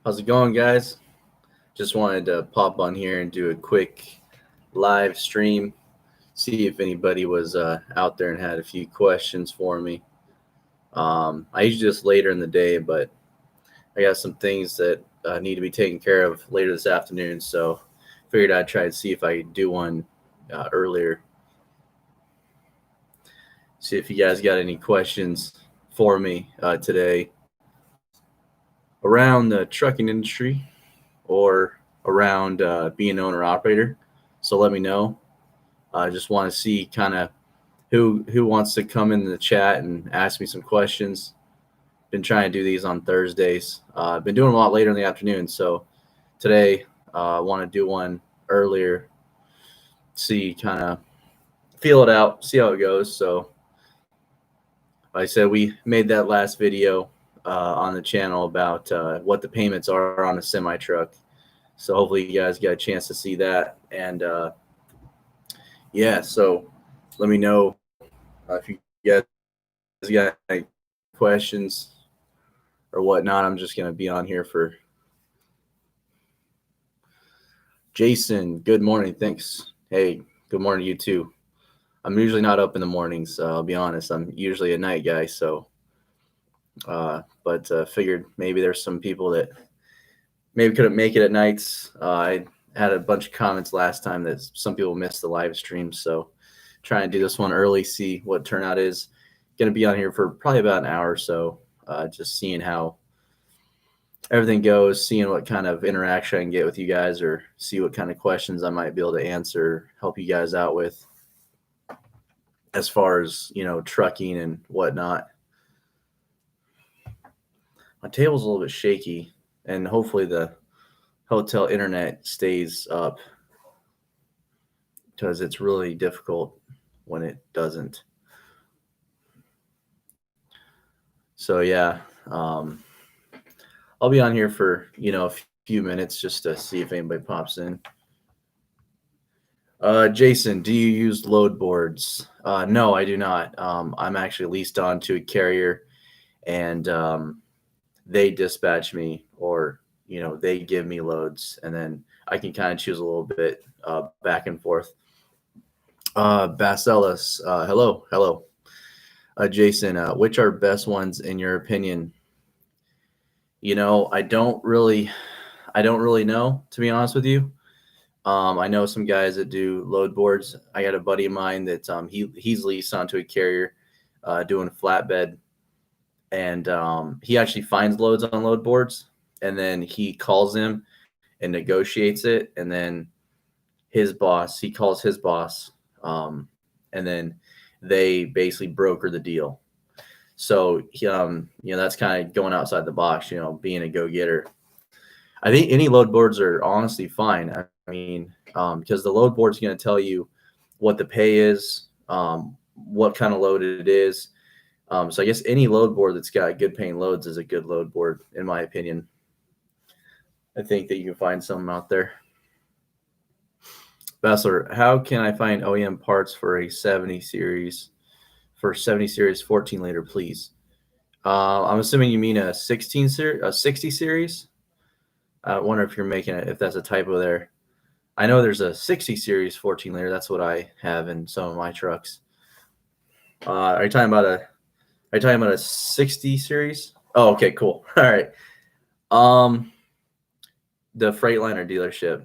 How's it going, guys? Just wanted to pop on here and do a quick live stream, see if anybody was out there and had a few questions for me. I usually just later in the day, but I got some things that need to be taken care of later this afternoon, so figured I'd try to see if I could do one earlier. See if you guys got any questions for me today around the trucking industry or around being an owner operator. So let me know. I just want to see kind of who wants to come in the chat and ask me some questions. Been trying to do these on Thursdays. I've been doing a lot later in the afternoon, so today I want to do one earlier. See, kind of feel it out, see how it goes. So, like I said, we made that last video on the channel about what the payments are on a semi truck. So hopefully you guys got a chance to see that. And yeah, so let me know if you guys got any questions or whatnot. I'm just going to be on here for Jason. Good morning. Thanks. Hey, good morning to you too. I'm usually not up in the mornings. I'll be honest. I'm usually a night guy. So, but figured maybe there's some people that maybe couldn't make it at nights. I had a bunch of comments last time that some people missed the live stream. So trying to do this one early, see what turnout is. Going to be on here for probably about an hour or so, just seeing how everything goes, seeing what kind of interaction I can get with you guys or see what kind of questions I might be able to answer, help you guys out with as far as, trucking and whatnot. My table's a little bit shaky, and hopefully the hotel internet stays up because it's really difficult when it doesn't. So yeah, I'll be on here for a few minutes just to see if anybody pops in. Jason, do you use load boards? No, I do not. I'm actually leased on to a carrier, and they dispatch me, or they give me loads, and then I can kind of choose a little bit back and forth. Basilis, hello. Jason, which are best ones in your opinion? I don't really know, to be honest with you. I know some guys that do load boards. I got a buddy of mine that he's leased onto a carrier doing flatbed, and he actually finds loads on load boards, and then he calls them and negotiates it, and then he calls his boss, and then they basically broker the deal. So that's kind of going outside the box, being a go-getter. I think any load boards are honestly fine. I mean, because the load board's going to tell you what the pay is, what kind of load it is. So I guess any load board that's got good paying loads is a good load board, in my opinion. I think that you can find some out there. Bessler, how can I find OEM parts for a 70 series 14 liter, please? I'm assuming you mean a 60 series. I wonder if you're making it, if that's a typo there. I know there's a 60 series 14 liter. That's what I have in some of my trucks. Are you talking about a 60 series? Oh, okay, cool. All right. The Freightliner dealership.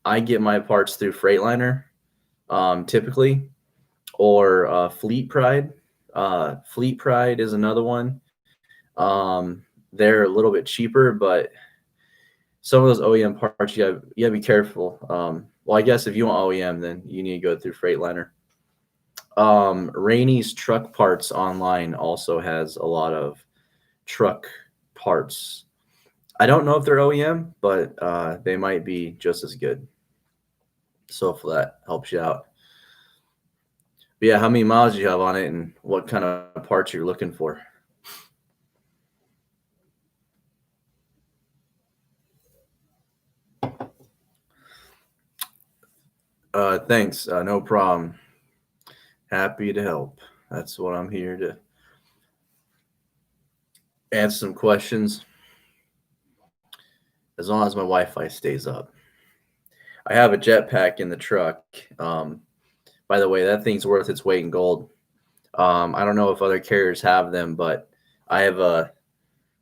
I get my parts through Freightliner, typically, or Fleet Pride. Fleet Pride is another one. They're a little bit cheaper, but some of those OEM parts you gotta be careful. Well, I guess if you want OEM, then you need to go through Freightliner. Rainey's Truck Parts online also has a lot of truck parts. I don't know if they're OEM, but they might be just as good. So if that helps you out. But yeah, how many miles do you have on it, and what kind of parts you're looking for? Thanks. No problem. Happy to help. That's what I'm here to answer some questions. as long as my Wi-Fi stays up. I have a jetpack in the truck. By the way, that thing's worth its weight in gold. I don't know if other carriers have them, but I have a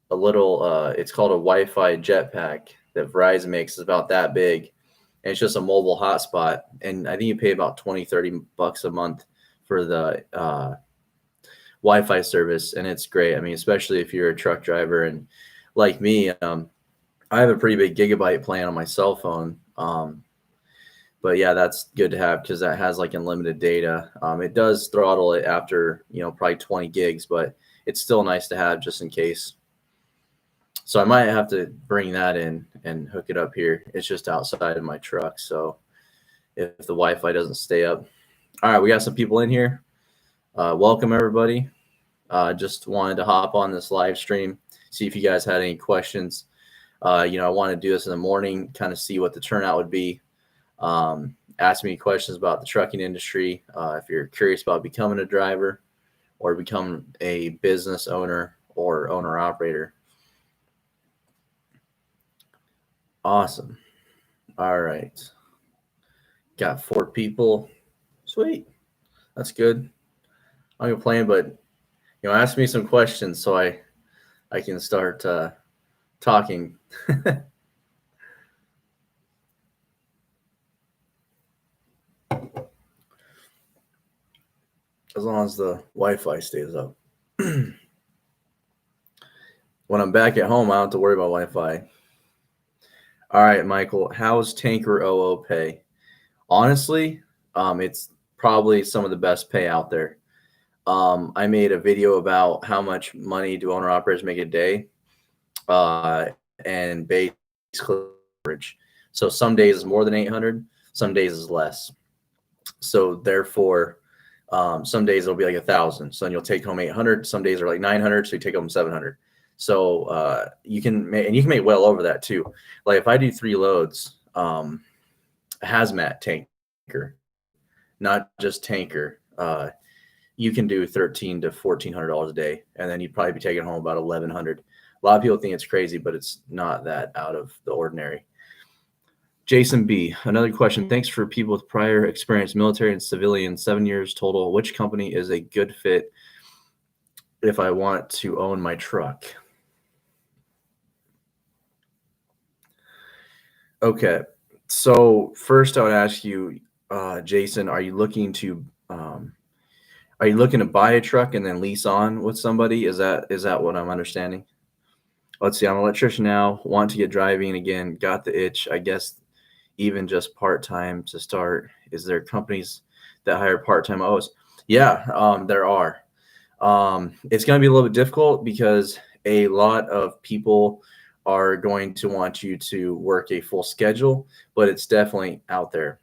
little. It's called a Wi-Fi jetpack that Verizon makes. It's about that big, and it's just a mobile hotspot. And I think you pay about $20-$30 a month for the Wi-Fi service, and it's great. I mean, especially if you're a truck driver and like me, I have a pretty big gigabyte plan on my cell phone. But yeah, that's good to have because that has like unlimited data. It does throttle it after, probably 20 gigs, but it's still nice to have just in case. So I might have to bring that in and hook it up here. It's just outside of my truck. So if the Wi-Fi doesn't stay up. All right, we got some people in here. Welcome, everybody. Just wanted to hop on this live stream, see if you guys had any questions. I want to do this in the morning, kind of see what the turnout would be. Ask me questions about the trucking industry. If you're curious about becoming a driver or become a business owner or owner operator. Awesome. All right. Got 4 people. Sweet. That's good. I'm gonna play, but ask me some questions so I can start talking. As long as the Wi-Fi stays up. When I'm back at home, I don't have to worry about Wi-Fi. All right, Michael, how's Tanker OO pay? Honestly, it's probably some of the best pay out there. I made a video about how much money do owner operators make a day, and basically average. So some days is more than 800, some days is less. So therefore, some days it'll be like 1,000. So then you'll take home 800. Some days are like 900, so you take home 700. So you can make well over that too. Like if I do 3 loads, hazmat tanker, not just tanker, you can do $1,300 to $1,400 a day, and then you'd probably be taking home about 1,100. A lot of people think it's crazy, but it's not that out of the ordinary. Jason B, another question. Thanks for people with prior experience, military and civilian, 7 years total. Which company is a good fit if I want to own my truck? Okay, so first I would ask you, Jason, are you looking to buy a truck and then lease on with somebody? Is that what I'm understanding? Let's see. I'm an electrician now. Want to get driving again. Got the itch. I guess even just part-time to start. Is there companies that hire part-time OOs? Yeah, there are. It's going to be a little bit difficult because a lot of people are going to want you to work a full schedule, but it's definitely out there.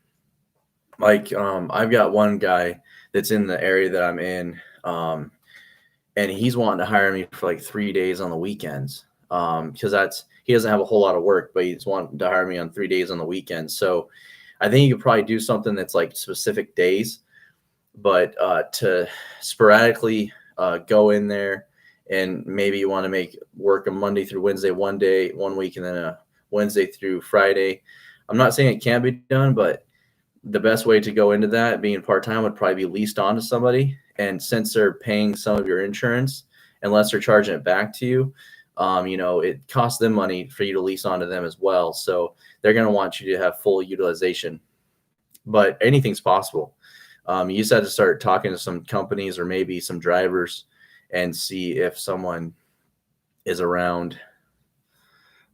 Like I've got one guy that's in the area that I'm in, and he's wanting to hire me for like 3 days on the weekends, because he doesn't have a whole lot of work, but he's wanting to hire me on 3 days on the weekend. So I think you could probably do something that's like specific days, but to sporadically go in there and maybe you want to work a Monday through Wednesday one day, 1 week, and then a Wednesday through Friday. I'm not saying it can't be done, but the best way to go into that being part-time would probably be leased on to somebody. And since they're paying some of your insurance, unless they're charging it back to you, it costs them money for you to lease onto them as well. So they're going to want you to have full utilization, but anything's possible. You just have to start talking to some companies or maybe some drivers and see if someone is around.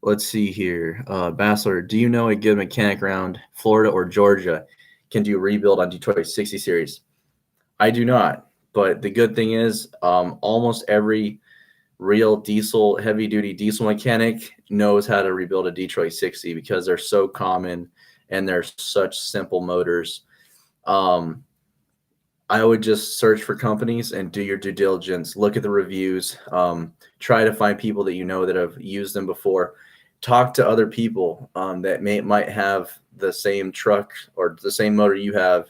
Let's see here. Bassler, do you know a good mechanic around Florida or Georgia can do rebuild on Detroit 60 series? I do not, but the good thing is almost every real heavy duty diesel mechanic knows how to rebuild a Detroit 60 because they're so common and they're such simple motors. I would just search for companies and do your due diligence, look at the reviews, try to find people that that have used them before, talk to other people that might have the same truck or the same motor you have,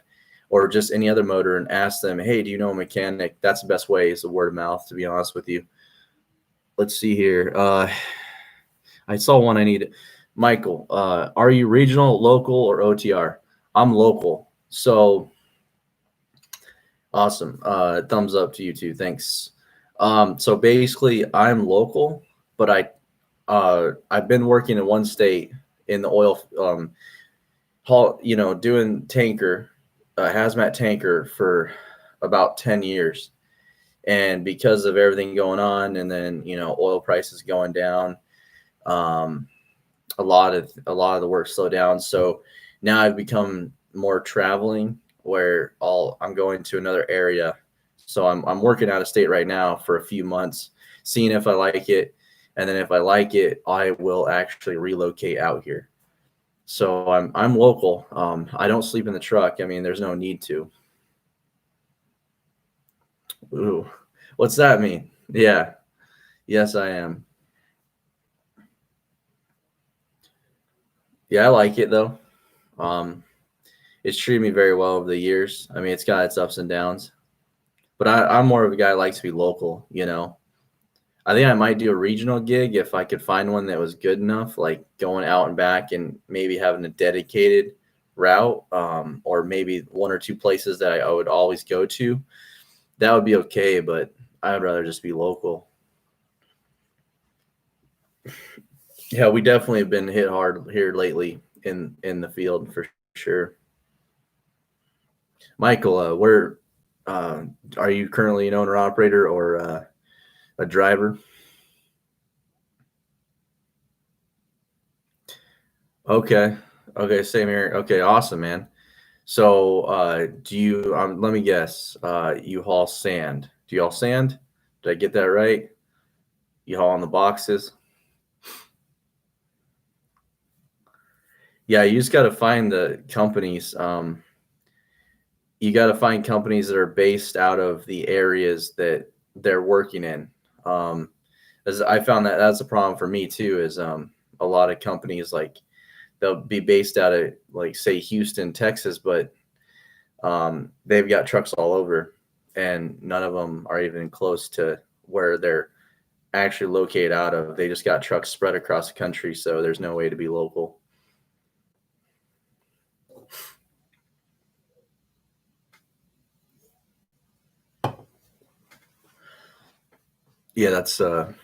or just any other motor, and ask them, hey, do you know a mechanic? That's the best way, is the word of mouth, to be honest with you. Let's see here. I saw one I need. Michael, are you regional, local, or OTR? I'm local. So awesome. Thumbs up to you too. Thanks. So basically, I'm local, but I've been working in one state in the oil haul, doing tanker, hazmat tanker for about 10 years. And because of everything going on, and then oil prices going down, um, a lot of the work slowed down. So now I've become more traveling, where I'm going to another area. So I'm working out of state right now for a few months, seeing if I like it, and then if I like it, I will actually relocate out here. So I'm local. I don't sleep in the truck. I mean, there's no need to. Ooh, what's that mean? Yeah. Yes, I am. Yeah, I like it though. Um, it's treated me very well over the years. I mean, it's got its ups and downs, but I'm more of a guy that likes to be local. I think I might do a regional gig if I could find one that was good enough, like going out and back and maybe having a dedicated route, or maybe one or two places that I would always go to. That would be okay, but I would rather just be local. Yeah, we definitely have been hit hard here lately in the field for sure. Michael, where are you currently an owner operator or a driver? Okay. Okay, same here. Okay, awesome, man. So, do you let me guess, you haul sand. Do you haul sand? Did I get that right? You haul on the boxes? Yeah, you just got to find the companies. You got to find companies that are based out of the areas that they're working in. Um, as I found that that's a problem for me too, is a lot of companies, like, they'll be based out of, like, say Houston, Texas, but they've got trucks all over, and none of them are even close to where they're actually located out of. They just got trucks spread across the country, so there's no way to be local. Yeah, that's but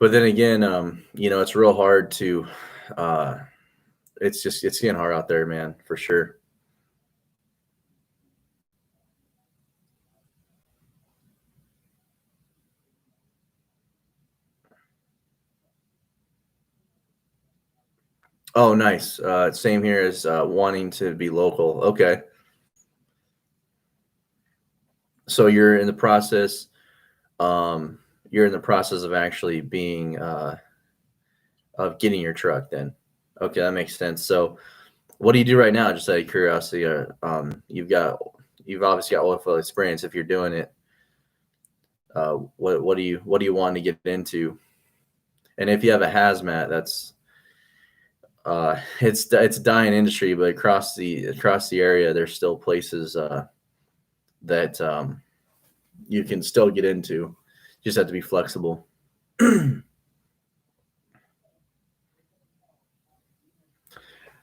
then again, it's real hard to uh it's getting hard out there, man, for sure. Oh, nice. Same here as wanting to be local. Okay. So um you're in the process of actually being of getting your truck then. Okay, that makes sense. So what do you do right now? Just out of curiosity, you've obviously got oil field experience if you're doing it. What do you want to get into? And if you have a hazmat, that's it's a dying industry, but across the area, there's still places that you can still get into. You just have to be flexible. All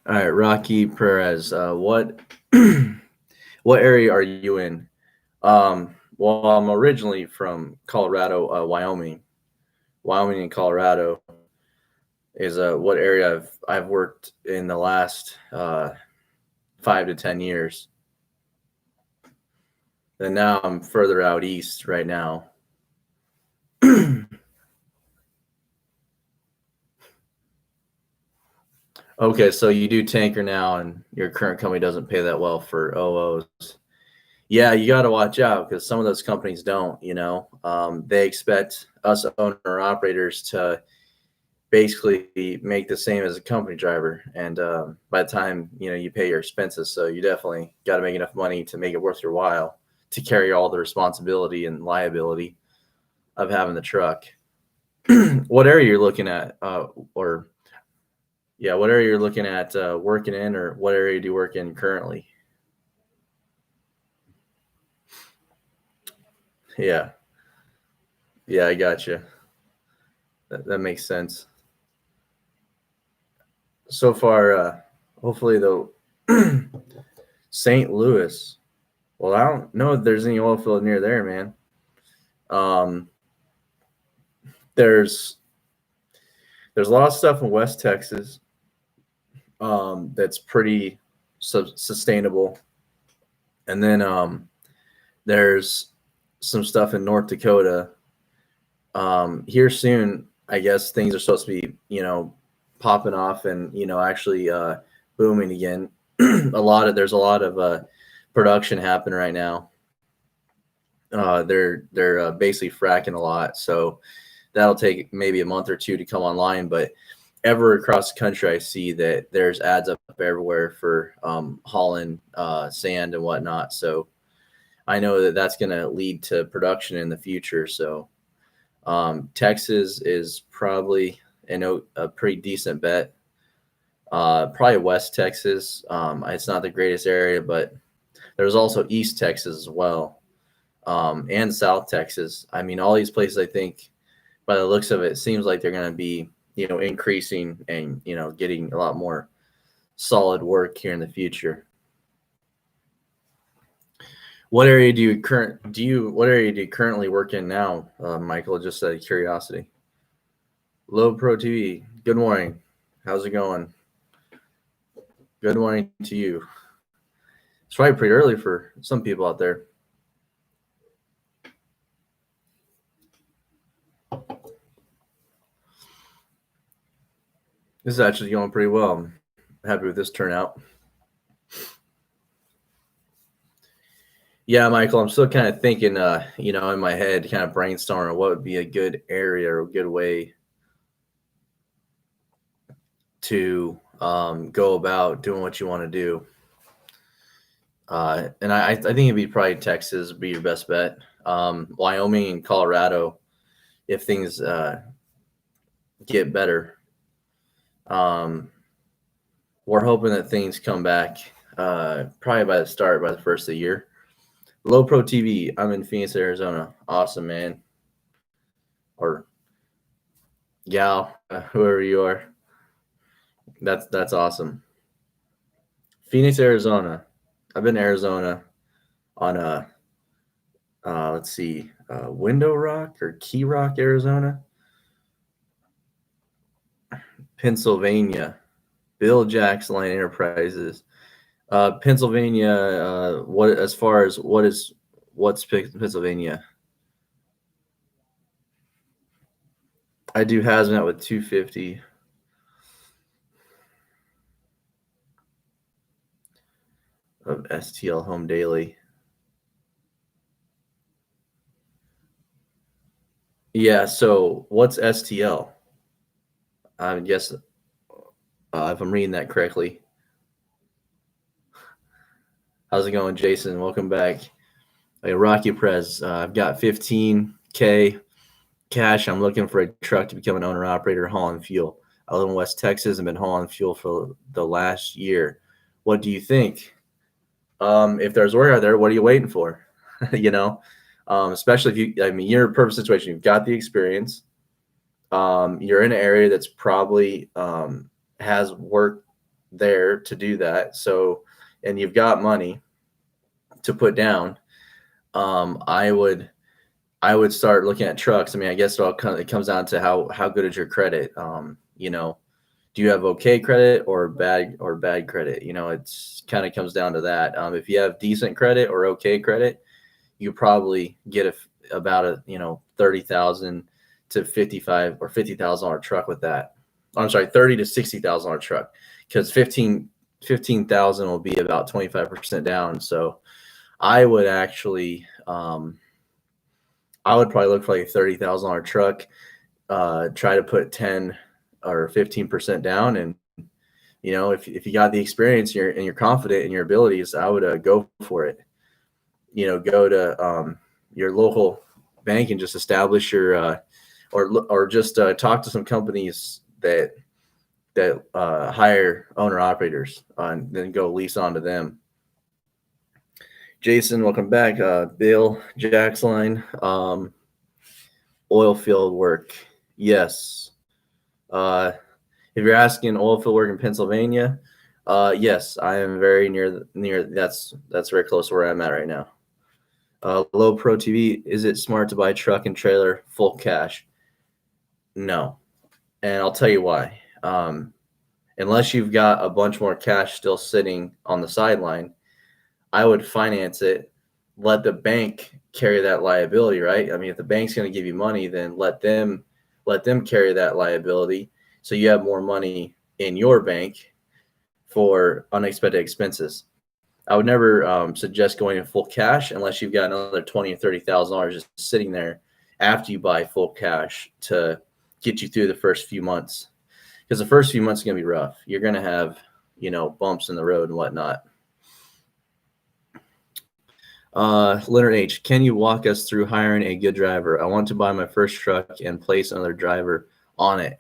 right, Rocky Perez, what what area are you in? Well, I'm originally from Colorado, Wyoming and Colorado is what area I've worked in the last 5 to 10 years. And now I'm further out east right now. Okay, so you do tanker now, and your current company doesn't pay that well for OOs. Yeah, you got to watch out because some of those companies don't. They expect us owner operators to basically make the same as a company driver, and by the time you pay your expenses, so you definitely got to make enough money to make it worth your while to carry all the responsibility and liability of having the truck. What area you're looking at, or yeah, what area you're looking at working in, or what area do you work in currently? Yeah. Yeah, I got you. That makes sense. So far, hopefully though, St. Louis. Well, I don't know if there's any oil field near there, man. Um, there's there's a lot of stuff in West Texas that's pretty sustainable, and then there's some stuff in North Dakota. Here soon, I guess things are supposed to be, popping off and actually booming again. There's a lot of production happening right now. They're basically fracking a lot, so that'll take maybe a month or two to come online. But ever across the country, I see that there's ads up everywhere for hauling sand and whatnot. So I know that that's going to lead to production in the future. So Texas is probably a pretty decent bet. Probably West Texas. It's not the greatest area, but there's also East Texas as well, and South Texas. I mean, all these places, I think, by the looks of it, seems like they're going to be, increasing and, getting a lot more solid work here in the future. What area do you currently work in now, Michael? Just out of curiosity. Low Pro TV. Good morning. How's it going? Good morning to you. It's probably pretty early for some people out there. This is actually going pretty well. I'm happy with this turnout. Yeah, Michael, I'm still kind of thinking, in my head, kind of brainstorming what would be a good area or a good way to go about doing what you want to do. And I think it'd be probably Texas would be your best bet. Wyoming and Colorado, if things get better. We're hoping that things come back probably by the first of the year. Low Pro TV. I'm in Phoenix, Arizona. Awesome, man. Or gal, whoever you are. That's awesome. Phoenix, Arizona. I've been to Arizona on let's see, Window Rock or Key Rock, Arizona. Pennsylvania. Bill Jackson Line Enterprises. Pennsylvania. What's Pennsylvania? I do hazmat with 250. Of STL Home Daily. Yeah. So what's STL? I guess if I'm reading that correctly. How's it going, Jason? Welcome back. Hey, Rocky Prez. I've got 15K cash. I'm looking for a truck to become an owner operator hauling fuel. I live in West Texas and been hauling fuel for the last year. What do you think? If there's work out there, what are you waiting for? Especially if you're in a perfect situation. You've got the experience. You're in an area that's probably has work there to do that. So, and you've got money to put down. I would start looking at trucks. I mean, I guess it comes down to how good is your credit. Do you have okay credit or bad credit? It's kind of comes down to that. If you have decent credit or okay credit, you probably get about 30,000 to 55 or $50,000 truck with that. I'm sorry, $30,000 to $60,000 truck, because 15,000 will be about 25% down. So I would actually, I would probably look for like a $30,000 truck, try to put 10 or 15% down. And, if you got the experience and you're confident in your abilities, I would go for it. Go to your local bank and just establish your, or just talk to some companies that hire owner operators and then go lease onto them. Jason, welcome back. Bill Jacksline. Oil field work. Yes. If you're asking oil field work in Pennsylvania, yes, I am very near. That's very close to where I'm at right now. Low Pro TV, is it smart to buy truck and trailer full cash? No, and I'll tell you why. Unless you've got a bunch more cash still sitting on the sideline, I would finance it. Let the bank carry that liability, right? I mean, if the bank's going to give you money, then let them carry that liability, so you have more money in your bank for unexpected expenses. I would never suggest going in full cash unless you've got another $20,000 or $30,000 just sitting there after you buy full cash to get you through the first few months. Because the first few months are going to be rough. You're going to have, bumps in the road and whatnot. Leonard H., can you walk us through hiring a good driver? I want to buy my first truck and place another driver on it.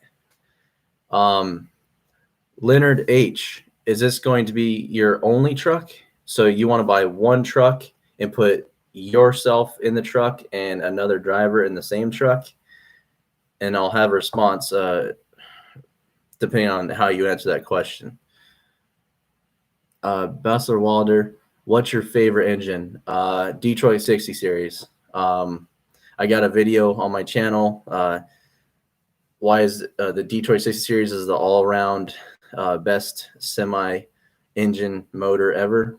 Leonard H., is this going to be your only truck? So you want to buy one truck and put yourself in the truck and another driver in the same truck? And I'll have a response depending on how you answer that question. Bessler Walder, what's your favorite engine? Detroit 60 series. I got a video on my channel. Why is the Detroit 60 series is the all-around best semi-engine motor ever.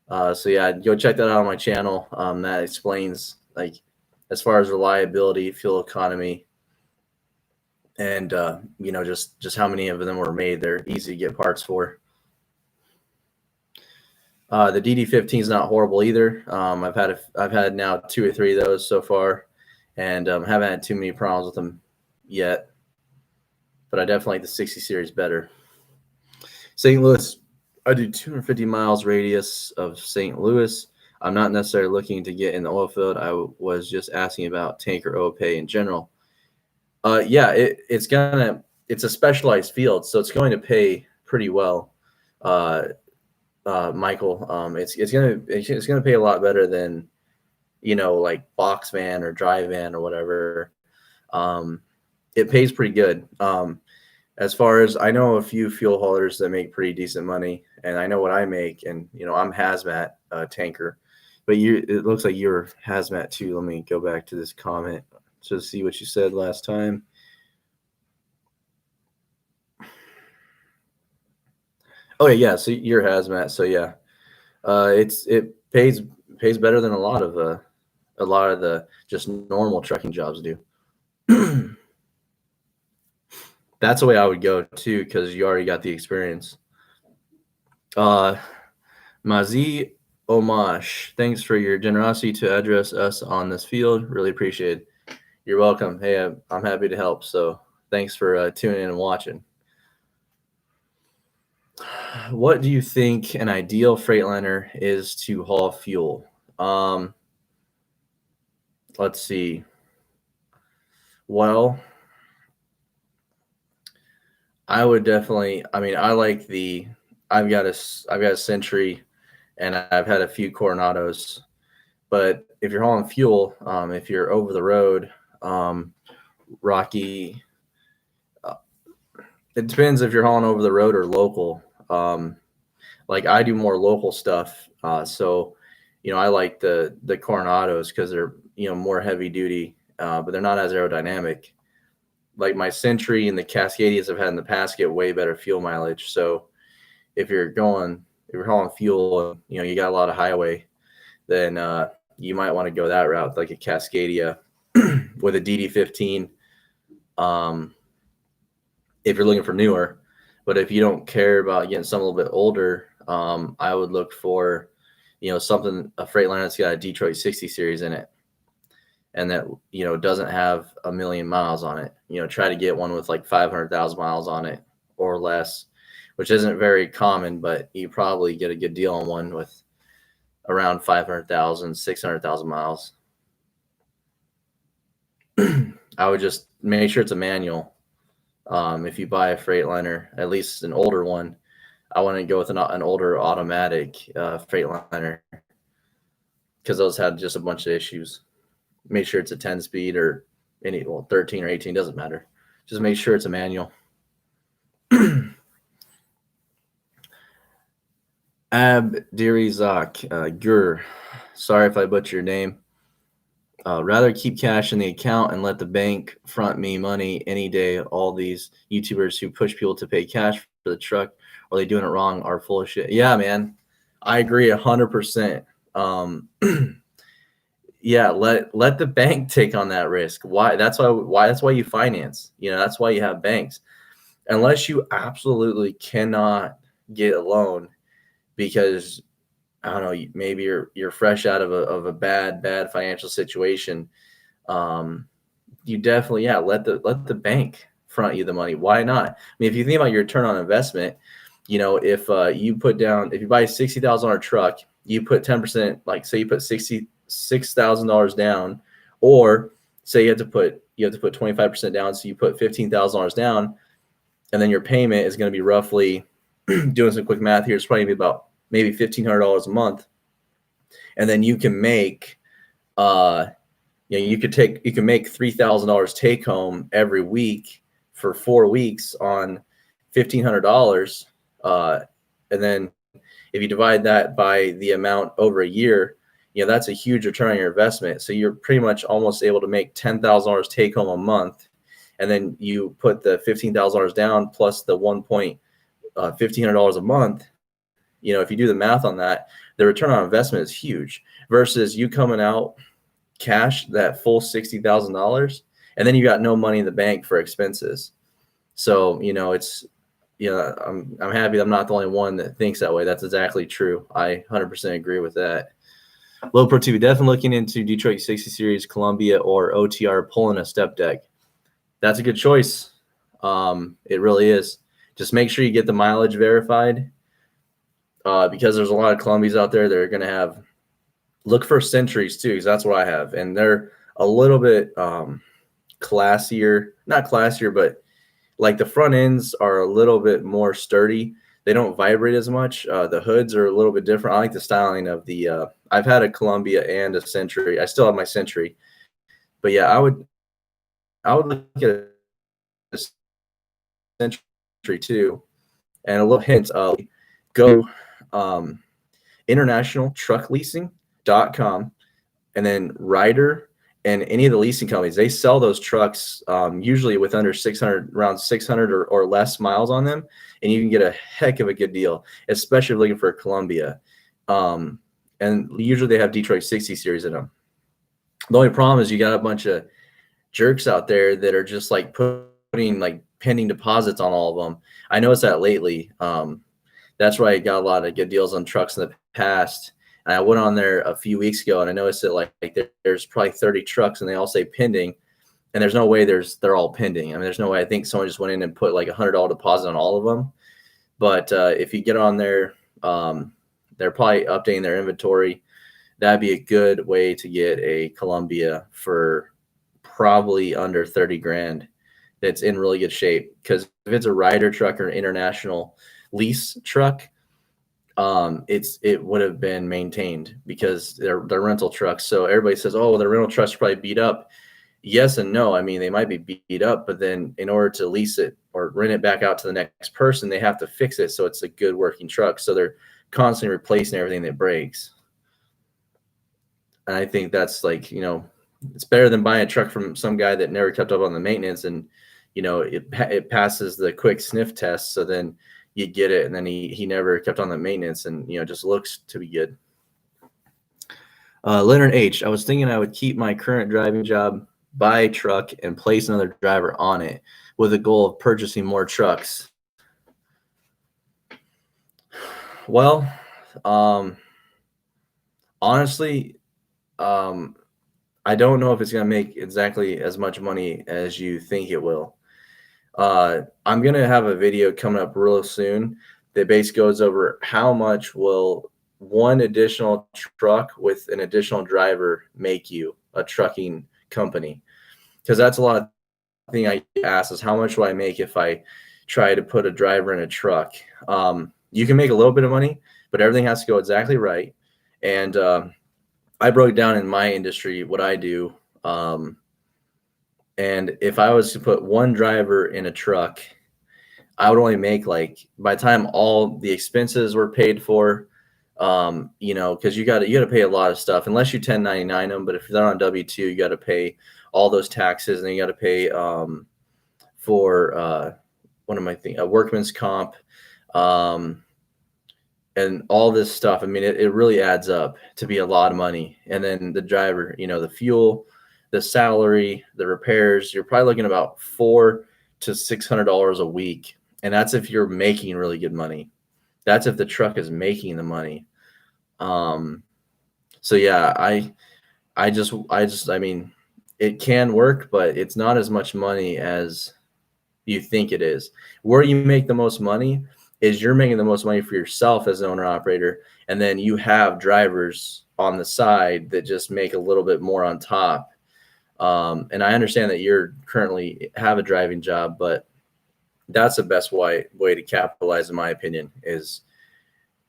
So yeah, go check that out on my channel. That explains, like, as far as reliability, fuel economy, and just how many of them were made. They're easy to get parts for. The DD15 is not horrible either. I've had now 2 or 3 of those so far, and haven't had too many problems with them yet. But I definitely like the 60 series better. St. Louis, I do 250 miles radius of St. Louis. I'm not necessarily looking to get in the oil field. I was just asking about tanker OPay in general. Yeah, it's a specialized field, so it's going to pay pretty well. Michael, it's gonna pay a lot better than, like box van or dry van or whatever. It pays pretty good. As far as I know, a few fuel haulers that make pretty decent money, and I know what I make, and I'm hazmat tanker, but it looks like you're hazmat too. Let me go back to this comment to see what you said last time. Oh yeah, so you're hazmat, so yeah, it pays better than a lot of the just normal trucking jobs do. That's the way I would go too, because you already got the experience. Mazi Omash, thanks for your generosity to address us on this field. Really appreciate it. You're welcome. Hey, I'm happy to help. So thanks for tuning in and watching. What do you think an ideal Freightliner is to haul fuel? Let's see. Well, I would definitely. I mean, I've got a Century, and I've had a few Coronados. But if you're hauling fuel, if you're over the road, Rocky, it depends if you're hauling over the road or local. Like I do more local stuff, so I like the Coronados because they're more heavy duty, but they're not as aerodynamic. Like my Century and the Cascadias I've had in the past get way better fuel mileage. So if you're hauling fuel, you got a lot of highway, then you might want to go that route, like a Cascadia with a DD15. If you're looking for newer, but if you don't care about getting something a little bit older, I would look for, something, a Freightliner that's got a Detroit 60 series in it, and that doesn't have 1 million miles on it. Try to get one with like 500,000 miles on it or less, which isn't very common, but you probably get a good deal on one with around 500,000, 600,000 miles. I would just make sure it's a manual. If you buy a Freightliner, at least an older one, I want to go with an older automatic Freightliner, because those had just a bunch of issues. make sure it's a 10 speed or 13 or 18, doesn't matter. Just make sure it's a manual. Abdirizak Gur, sorry if I butcher your name. Rather keep cash in the account and let the bank front me money any day. All these YouTubers who push people to pay cash for the truck, or they doing it wrong, are full of shit. Yeah, man, I agree 100%. Yeah, let the bank take on that risk. Why? That's why you finance. That's why you have banks. Unless you absolutely cannot get a loan because I don't know, maybe you're fresh out of a bad financial situation. You definitely, let the bank front you the money. Why not? I mean, if you think about your return on investment, if you buy a $60,000 truck, you put 10%, like say you put $66,000 down, or say you have to put 25% down, so you put $15,000 down, and then your payment is going to be roughly, doing some quick math here, it's probably about maybe $1,500 a month, and then you can make you can make $3,000 take home every week for 4 weeks on $1,500, and then if you divide that by the amount over a year, that's a huge return on your investment. So you're pretty much almost able to make $10,000 take home a month, and then you put the $15,000 down plus the $1,500 a month. If you do the math on that, the return on investment is huge versus you coming out cash that full $60,000, and then you got no money in the bank for expenses. So, I'm happy I'm not the only one that thinks that way. That's exactly true. I 100% agree with that. Low Pro TV, definitely looking into Detroit 60 Series, Columbia, or OTR pulling a step deck. That's a good choice. It really is. Just make sure you get the mileage verified. Because there's a lot of Columbias out there that are going to look for Centuries too, because that's what I have. And they're a little bit classier, not classier, but like the front ends are a little bit more sturdy. They don't vibrate as much. The hoods are a little bit different. I like the styling of I've had a Columbia and a Century. I still have my Century. But yeah, I would look at a Century too. And a little hint, go internationaltruckleasing.com, and then Ryder and any of the leasing companies, they sell those trucks usually with under 600, around 600 or less miles on them, and you can get a heck of a good deal, especially if looking for a Columbia. And usually they have Detroit 60 Series in them. The only problem is you got a bunch of jerks out there that are just like putting like pending deposits on all of them. I noticed that lately. That's why I got a lot of good deals on trucks in the past. And I went on there a few weeks ago, and I noticed that like there's probably 30 trucks, and they all say pending. And there's no way they're all pending. I mean, there's no way. I think someone just went in and put like $100 deposit on all of them. But if you get on there, they're probably updating their inventory. That'd be a good way to get a Columbia for probably under 30 grand. That's in really good shape, because if it's a Ryder truck or an international lease truck, it would have been maintained because they're rental trucks. So everybody says, oh, the rental trucks are probably beat up. Yes and no. I mean, they might be beat up, but then in order to lease it or rent it back out to the next person, they have to fix it so it's a good working truck. So they're constantly replacing everything that breaks. And I think that's like, it's better than buying a truck from some guy that never kept up on the maintenance, and it passes the quick sniff test. So then you get it, and then he never kept on the maintenance, and just looks to be good. Leonard H, I was thinking I would keep my current driving job, buy a truck, and place another driver on it with a goal of purchasing more trucks. Well, honestly, I don't know if it's going to make exactly as much money as you think it will. I'm going to have a video coming up real soon that basically goes over how much will one additional truck with an additional driver make you a trucking company. Because that's a lot of thing I ask is, how much do I make if I try to put a driver in a truck? You can make a little bit of money, but everything has to go exactly right. And I broke down in my industry what I do. And if I was to put one driver in a truck, I would only make, like, by the time all the expenses were paid for, because you got to pay a lot of stuff unless you 1099 them. But if they're on W-2, you got to pay all those taxes, and then you got to pay for what am I thinking? A workman's comp, and all this stuff. I mean, it really adds up to be a lot of money. And then the driver, the fuel, the salary, the repairs, you're probably looking about $400 to $600 a week. And that's if you're making really good money. That's if the truck is making the money. So yeah, I mean, it can work, but it's not as much money as you think it is. Where you make the most money is you're making the most money for yourself as an owner operator, and then you have drivers on the side that just make a little bit more on top. And I understand that you're currently have a driving job, but that's the best way to capitalize, in my opinion, is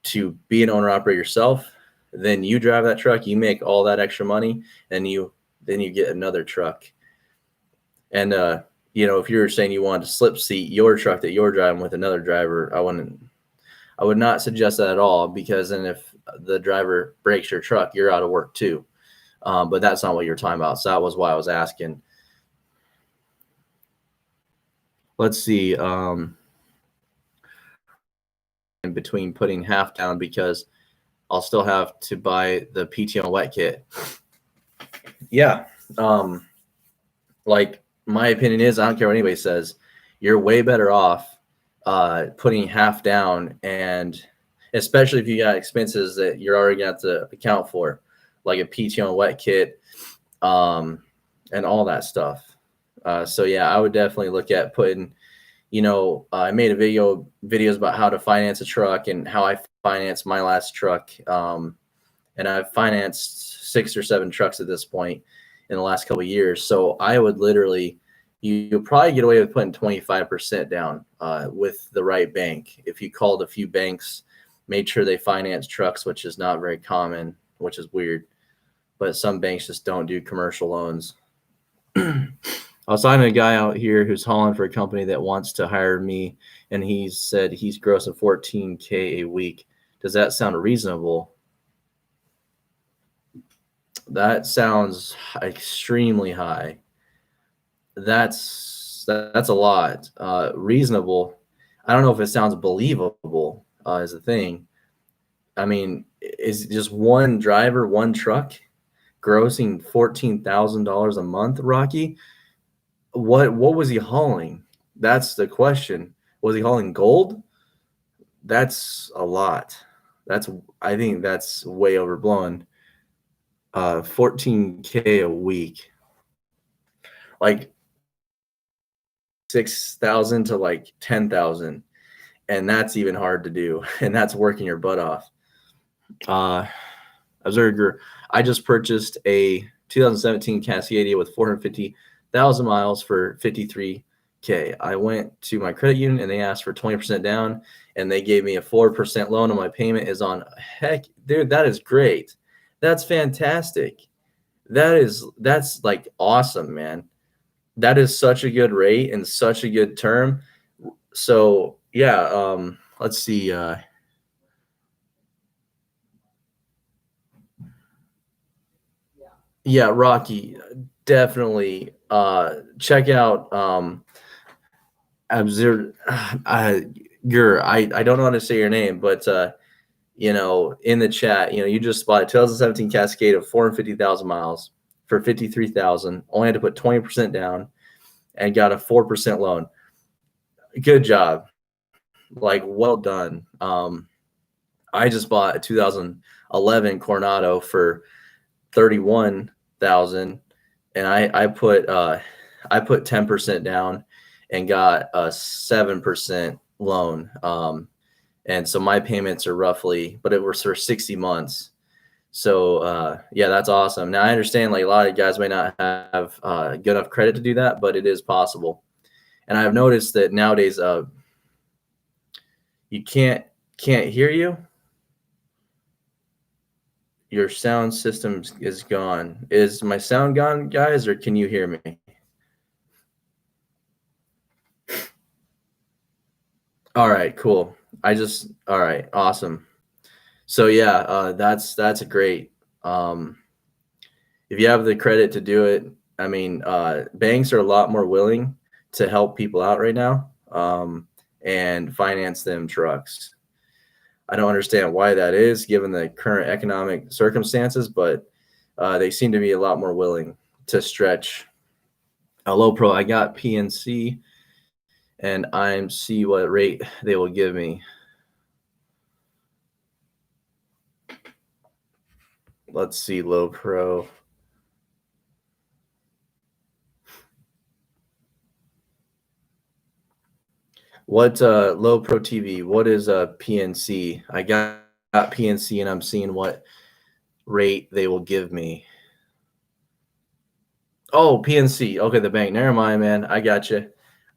to be an owner operator yourself. Then you drive that truck, you make all that extra money, and then you get another truck. And if you're saying you wanted to slip seat your truck that you're driving with another driver, I would not suggest that at all, because then if the driver breaks your truck, you're out of work too. But that's not what you're talking about. So that was why I was asking. Let's see. In between putting half down, because I'll still have to buy the PTO wet kit. Yeah. Like, my opinion is, I don't care what anybody says, you're way better off putting half down, and especially if you got expenses that you're already going to have to account for, like a PTO wet kit, and all that stuff. So yeah, I would definitely look at putting, I made videos about how to finance a truck and how I financed my last truck. And I've financed 6 or 7 trucks at this point in the last couple of years. So I would literally, you'll probably get away with putting 25% down with the right bank. If you called a few banks, made sure they finance trucks, which is not very common, which is weird, but some banks just don't do commercial loans. I was talking to a guy out here who's hauling for a company that wants to hire me, and he said he's grossing $14K a week. Does that sound reasonable? That sounds extremely high. That's a lot. Reasonable, I don't know if it sounds believable, is the thing. I mean, is just one driver, one truck grossing $14,000 a month, Rocky? What was he hauling? That's the question. Was he hauling gold? That's a lot. I think that's way overblown. 14K a week, like 6,000 to like 10,000, and that's even hard to do, and that's working your butt off. Observer, I just purchased a 2017 Cascadia with 450,000 miles for $53K. I went to my credit union and they asked for 20% down, and they gave me a 4% loan, and my payment is on. Heck, dude, that is great. That's fantastic. That's like awesome, man. That is such a good rate and such a good term. So yeah, let's see. Yeah, Rocky, definitely check out Absurd. I don't know how to say your name, but in the chat, you just bought a 2017 Cascade of 450,000 miles for 53,000. Only had to put 20% down and got a 4% loan. Good job. Like, well done. I just bought a 2011 Coronado for 31,000, and I put 10% down and got a 7% loan. And so my payments are roughly, but it was for 60 months. So yeah, that's awesome. Now I understand, like, a lot of guys may not have good enough credit to do that, but it is possible. And I've noticed that nowadays you can't hear you. Your sound system is gone. Is my sound gone, guys, or can you hear me? All right, cool. All right, awesome. So yeah, that's a great. Um, if you have the credit to do it, I mean, banks are a lot more willing to help people out right now, and finance them trucks. I don't understand why that is, given the current economic circumstances, but they seem to be a lot more willing to stretch a low pro. I got PNC, and I'm see what rate they will give me. Let's see, low pro. What low pro TV? What is PNC? I got PNC, and I'm seeing what rate they will give me. Oh, PNC. Okay, the bank. Never mind, man. I got you.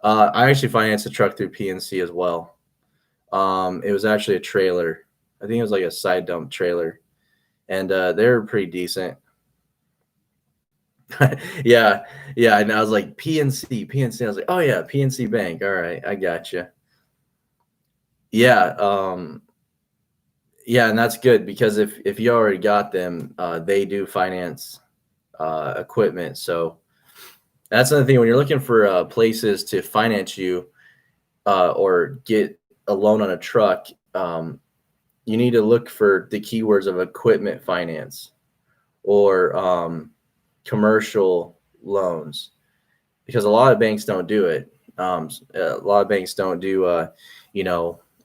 I actually financed a truck through PNC as well. It was actually a trailer. I think it was like a side dump trailer, and they're pretty decent. Yeah, yeah. And I was like PNC, PNC. I was like, oh yeah, PNC Bank. All right, I got you. Yeah, yeah, and that's good because if you already got them, they do finance equipment. So that's another thing when you're looking for places to finance you or get a loan on a truck. You need to look for the keywords of equipment finance or commercial loans because a lot of banks don't do it. A lot of banks don't do,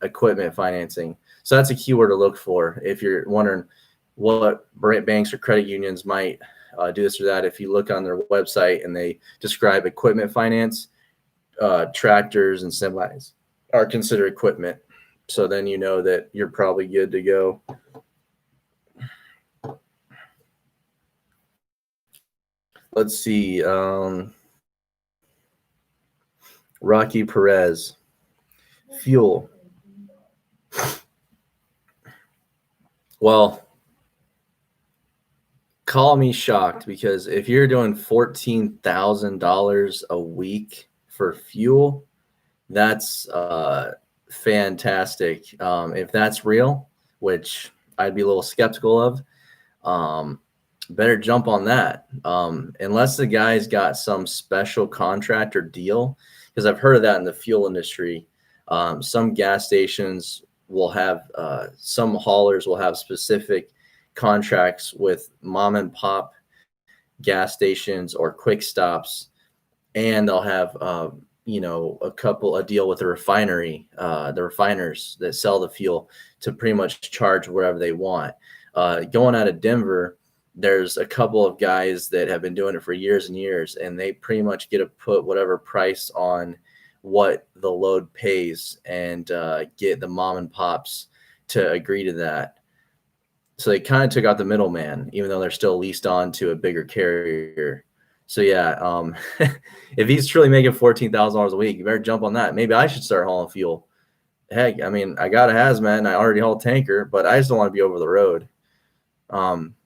equipment financing. So that's a keyword to look for if you're wondering what banks or credit unions might do this or that. If you look on their website and they describe equipment finance, tractors and semis are considered equipment. So then you know that you're probably good to go. Let's see. Rocky Perez. Fuel. Well, call me shocked because if you're doing $14,000 a week for fuel, that's fantastic. If that's real, which I'd be a little skeptical of, better jump on that. Unless the guy's got some special contract or deal, because I've heard of that in the fuel industry. Some gas stations will have, some haulers will have specific contracts with mom and pop gas stations or quick stops, and they'll have, a deal with the refinery, the refiners that sell the fuel to pretty much charge wherever they want. Going out of Denver, there's a couple of guys that have been doing it for years and years, and they pretty much get to put whatever price on what the load pays and get the mom and pops to agree to that. So they kind of took out the middleman, even though they're still leased on to a bigger carrier. So yeah, if he's truly making $14,000 a week, you better jump on that. Maybe I should start hauling fuel. Heck, I mean, I got a hazmat and I already haul tanker, but I just don't want to be over the road.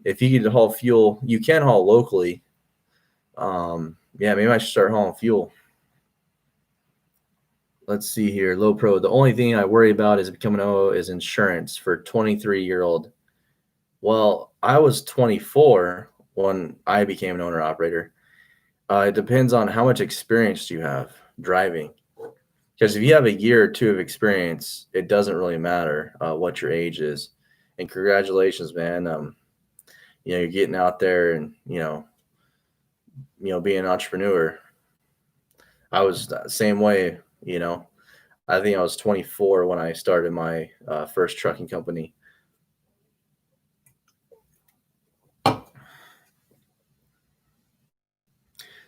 If you can haul fuel, you can haul locally. Yeah, maybe I should start hauling fuel. Let's see here. Low pro. The only thing I worry about is becoming OO is insurance for 23-year-old. Well, I was 24 when I became an owner operator. It depends on how much experience you have driving. Because if you have a year or two of experience, it doesn't really matter what your age is. And congratulations, man. You're getting out there and being an entrepreneur. I was the same way. I think I was 24 when I started my first trucking company.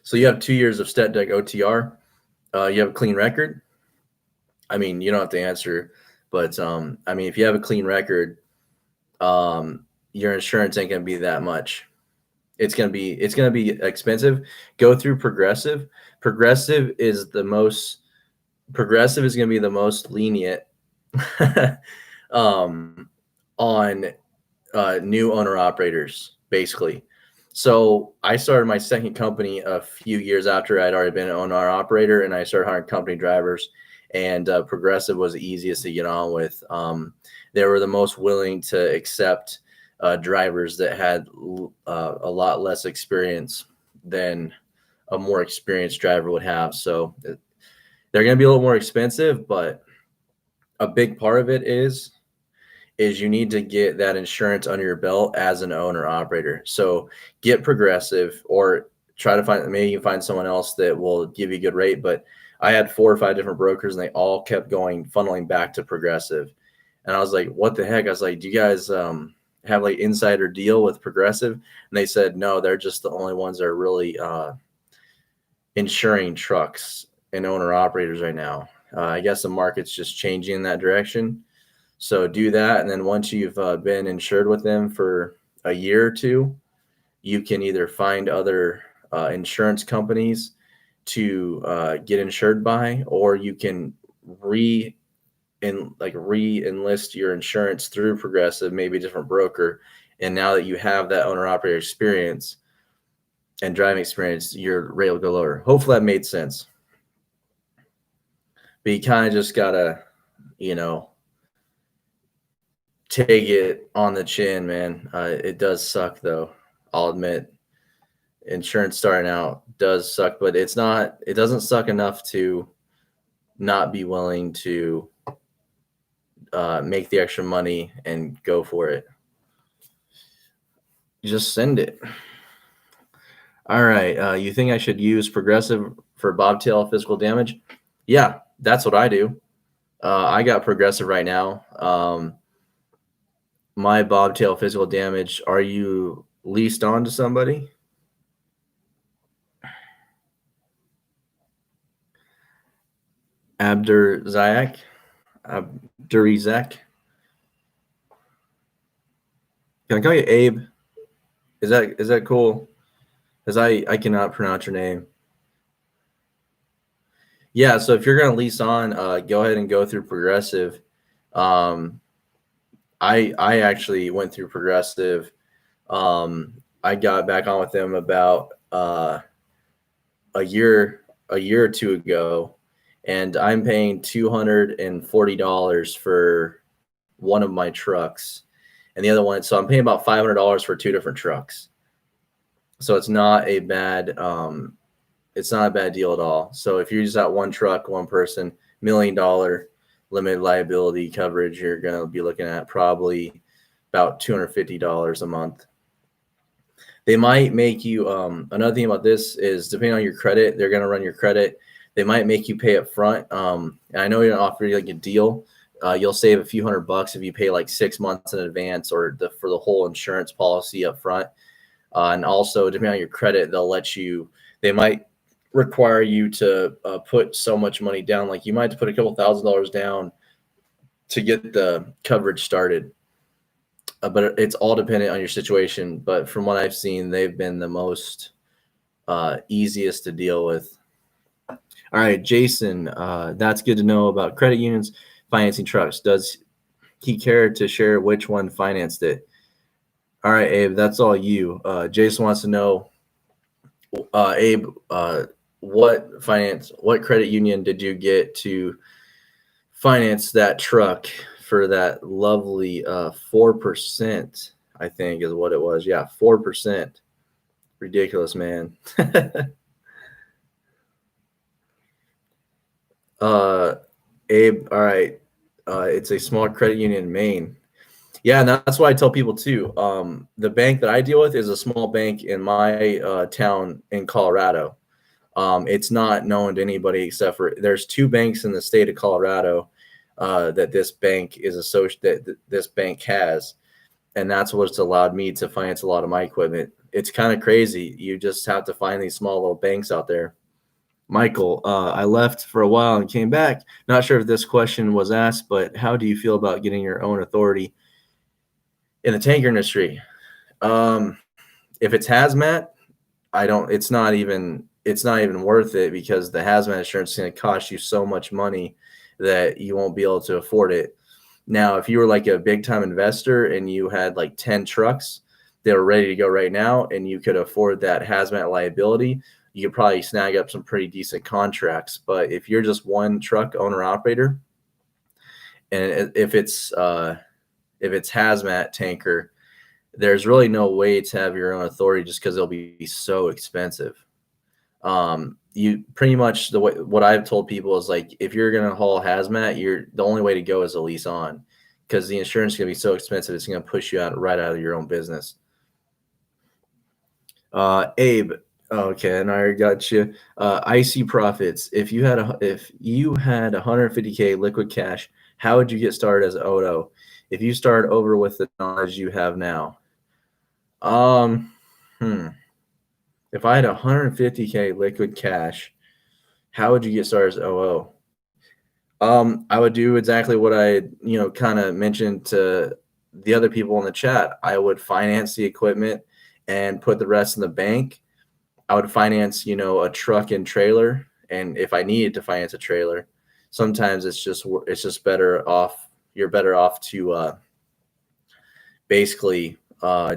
So you have 2 years of stat deck OTR. You have a clean record. I mean, you don't have to answer, but I mean, if you have a clean record, your insurance ain't gonna be that much. It's gonna be expensive. Go through Progressive. Progressive is gonna be the most lenient on new owner operators, basically. So I started my second company a few years after I'd already been an owner operator, and I started hiring company drivers. And Progressive was the easiest to get on with. They were the most willing to accept drivers that had a lot less experience than a more experienced driver would have. So they're going to be a little more expensive, but a big part of it is you need to get that insurance under your belt as an owner operator. So get Progressive, or try to find, maybe you can find someone else that will give you a good rate. But I had 4 or 5 different brokers, and they all kept funneling back to Progressive. And I was like, what the heck? I was like, do you guys have like insider deal with Progressive? And they said, no, they're just the only ones that are really insuring trucks and owner operators right now. I guess the market's just changing in that direction. So do that. And then once you've been insured with them for a year or two, you can either find other insurance companies to get insured by, or you can re-enlist your insurance through Progressive, maybe a different broker. And now that you have that owner operator experience and driving experience, your rate will go lower. Hopefully that made sense. But you kind of just gotta, take it on the chin, man. It does suck, though. I'll admit, insurance starting out does suck, but it doesn't suck enough to not be willing to make the extra money and go for it. Just send it. All right. You think I should use Progressive for bobtail physical damage? Yeah, that's what I do. I got Progressive right now. My bobtail physical damage. Are you leased on to somebody? Abdurizak. Can I call you Abe? Is that cool? Because I cannot pronounce your name. Yeah, so if you're gonna lease on, go ahead and go through Progressive. I actually went through Progressive. I got back on with them about a year or two ago, and I'm paying $240 for one of my trucks, and the other one, so I'm paying about $500 for 2 different trucks. So it's not a bad deal at all. So if you're just at one truck, one person, $1 million limited liability coverage, you're going to be looking at probably about $250 a month. They might make you, another thing about this is, depending on your credit, they're going to run your credit. They might make you pay up front. And I know you're going to offer like a deal. You'll save a few $100 if you pay like 6 months in advance, or for the whole insurance policy up front. And also, depending on your credit, they might require you to put so much money down. Like, you might have to put a couple $1,000s down to get the coverage started. But it's all dependent on your situation. But from what I've seen, they've been the most easiest to deal with. All right, Jason, that's good to know about credit unions financing trucks. Does he care to share which one financed it? All right, Abe, that's all you. Jason wants to know, Abe, what credit union did you get to finance that truck for that lovely 4%, I think is what it was. Yeah, 4%. Ridiculous, man. Abe, all right. It's a small credit union in Maine. Yeah, and that's why I tell people too. The bank that I deal with is a small bank in my town in Colorado. It's not known to anybody except for, there's 2 banks in the state of Colorado that this bank is associated, that this bank has, and that's what's allowed me to finance a lot of my equipment. It's kind of crazy. You just have to find these small little banks out there. Michael, I left for a while and came back. Not sure if this question was asked, but how do you feel about getting your own authority in the tanker industry? If it's hazmat, it's not even worth it, because the hazmat insurance is going to cost you so much money that you won't be able to afford it. Now, if you were like a big time investor and you had like 10 trucks that were ready to go right now and you could afford that hazmat liability, you could probably snag up some pretty decent contracts. But if you're just one truck owner operator, and if it's hazmat tanker, there's really no way to have your own authority just because it'll be so expensive. You pretty much what I've told people is like, if you're going to haul hazmat, the only way to go is a lease on, because the insurance is going to be so expensive. It's going to push you right out of your own business. Abe. Okay. And I already got you. IC profits. If you had 150K liquid cash, how would you get started as an Odo? If you start over with the knowledge you have now, if I had 150K liquid cash, how would you get started as OO? I would do exactly what I, kind of mentioned to the other people in the chat. I would finance the equipment and put the rest in the bank. I would finance, a truck and trailer. And if I needed to finance a trailer, sometimes it's just better off. You're better off to basically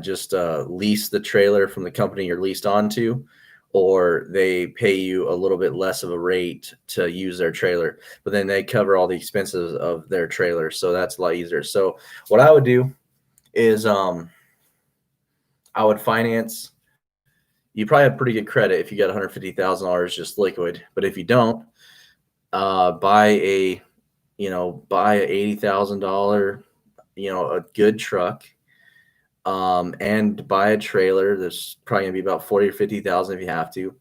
just lease the trailer from the company you're leased onto, or they pay you a little bit less of a rate to use their trailer, but then they cover all the expenses of their trailer. So that's a lot easier. So what I would do is I would finance. You probably have pretty good credit if you got $150,000 just liquid, but if you don't, buy a $80,000, a good truck, and buy a trailer. There's probably gonna be about 40 or 50,000 if you have to.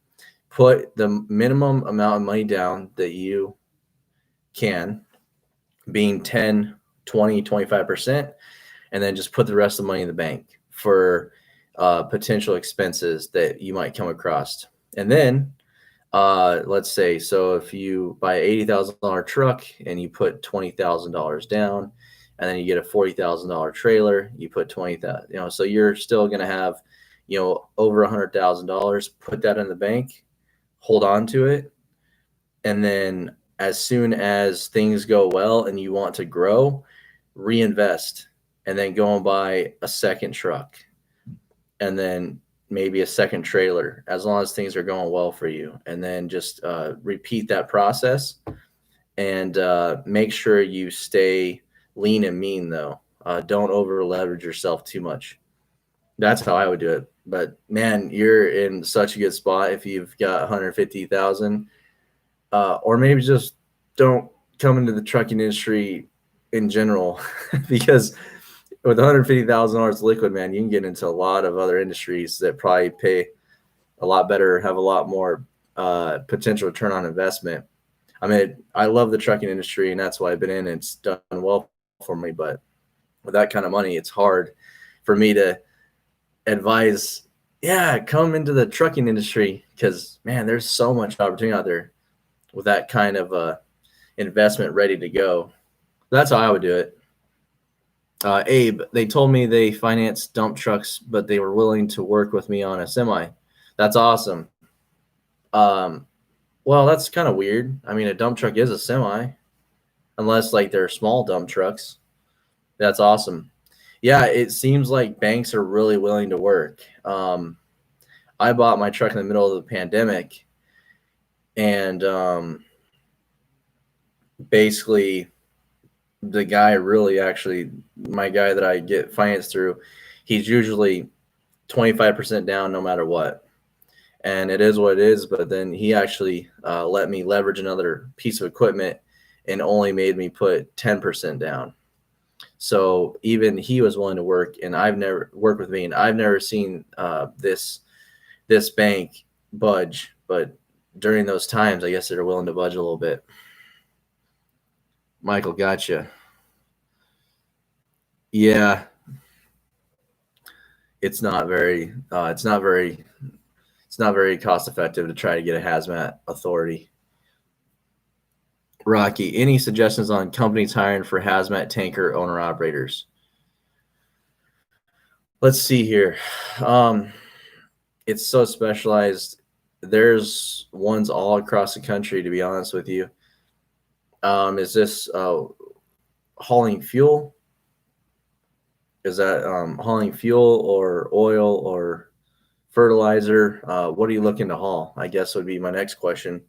Put the minimum amount of money down that you can, being 10, 20, 25%, and then just put the rest of the money in the bank for potential expenses that you might come across. And then let's say, so if you buy an $80,000 truck and you put $20,000 down, and then you get a $40,000 trailer, you put 20,000, so you're still going to have, over $100,000. Put that in the bank, hold on to it. And then as soon as things go well and you want to grow, reinvest, and then go and buy a second truck, and then maybe a second trailer, as long as things are going well for you. And then just repeat that process, and make sure you stay lean and mean, though. Don't over leverage yourself too much. That's how I would do it. But man, you're in such a good spot if you've got 150,000, or maybe just don't come into the trucking industry in general, because with $150,000 liquid, man, you can get into a lot of other industries that probably pay a lot better, have a lot more potential return on investment. I mean, I love the trucking industry, and that's why I've been in. It's done well for me, but with that kind of money, it's hard for me to advise, come into the trucking industry, because man, there's so much opportunity out there with that kind of investment ready to go. That's how I would do it. Abe, they told me they financed dump trucks, but they were willing to work with me on a semi. That's awesome. Well, that's kind of weird. I mean, a dump truck is a semi, unless like they're small dump trucks. That's awesome. Yeah, it seems like banks are really willing to work. I bought my truck in the middle of the pandemic, and basically the guy my guy that I get financed through, he's usually 25% down no matter what. And it is what it is. But then he actually let me leverage another piece of equipment and only made me put 10% down. So even he was willing to work, and I've never worked with me, and I've never seen this bank budge. But during those times, I guess they're willing to budge a little bit. Michael, gotcha. Yeah, it's not very cost effective to try to get a hazmat authority. Rocky, any suggestions on companies hiring for hazmat tanker owner operators? Let's see here. It's so specialized. There's ones all across the country, to be honest with you. Is this hauling fuel? Is that hauling fuel or oil or fertilizer? What are you looking to haul? I guess would be my next question.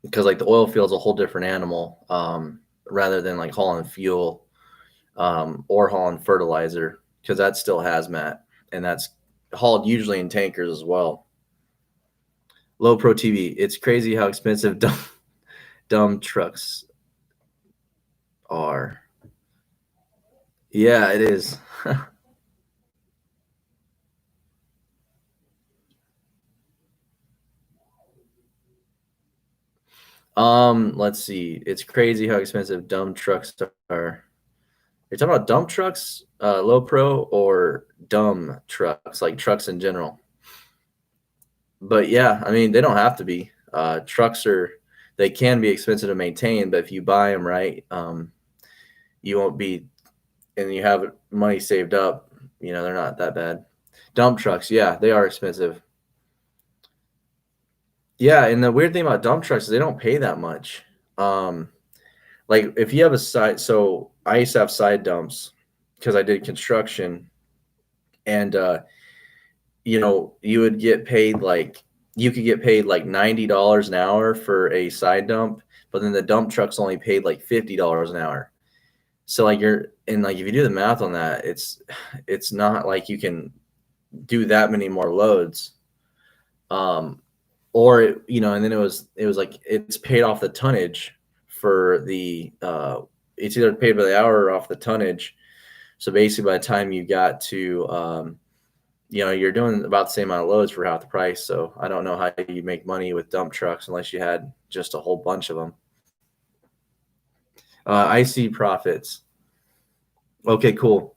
Because like the oil field is a whole different animal, rather than like hauling fuel, or hauling fertilizer, because that's still hazmat, and that's hauled usually in tankers as well. Low Pro TV. It's crazy how expensive dumb trucks are. Yeah, it is. Let's see. It's crazy how expensive dumb trucks are. You're talking about dump trucks, low pro, or dumb trucks, like trucks in general? But yeah, I mean, they don't have to be. Trucks are, they can be expensive to maintain, but if you buy them right, you won't be, and you have money saved up, they're not that bad. Dump trucks, yeah, they are expensive. Yeah, and the weird thing about dump trucks is they don't pay that much. Um, like if you have a side, so I used to have side dumps because I did construction, and you would get paid like you could get paid like $90 an hour for a side dump, but then the dump truck's only paid like $50 an hour. So like you're and like if you do the math on that, it's not like you can do that many more loads. Um, and then it was like it's paid off the tonnage for the it's either paid by the hour or off the tonnage. So basically, by the time you got to you're doing about the same amount of loads for half the price. So I don't know how you make money with dump trucks unless you had just a whole bunch of them. I see profits. Okay, cool.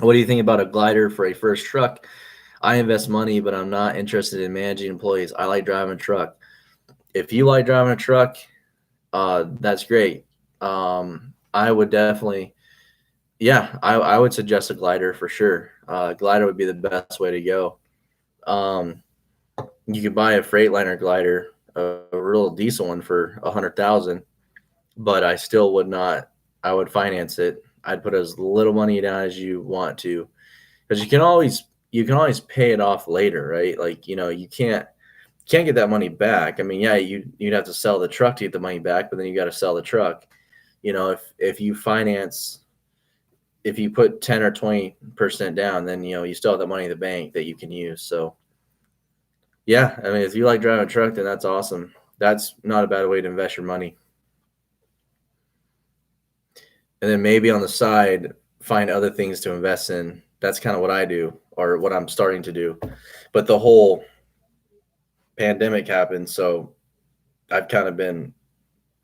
What do you think about a glider for a first truck? I invest money, but I'm not interested in managing employees. I like driving a truck. If you like driving a truck, that's great. I would definitely, yeah, I would suggest a glider for sure. Glider would be the best way to go. Um, you could buy a Freightliner glider, a real decent one for 100,000, but I still would not. I would finance it. I'd put as little money down as you want to, because you can always pay it off later, right? Like you can't get that money back. I mean, yeah, you'd have to sell the truck to get the money back, but then you got to sell the truck. If you finance, if you put 10 or 20% down, then you still have the money in the bank that you can use. So yeah, I mean, if you like driving a truck, then that's awesome. That's not a bad way to invest your money. And then maybe on the side, find other things to invest in. That's kind of what I do, or what I'm starting to do. But the whole pandemic happened, so I've kind of been,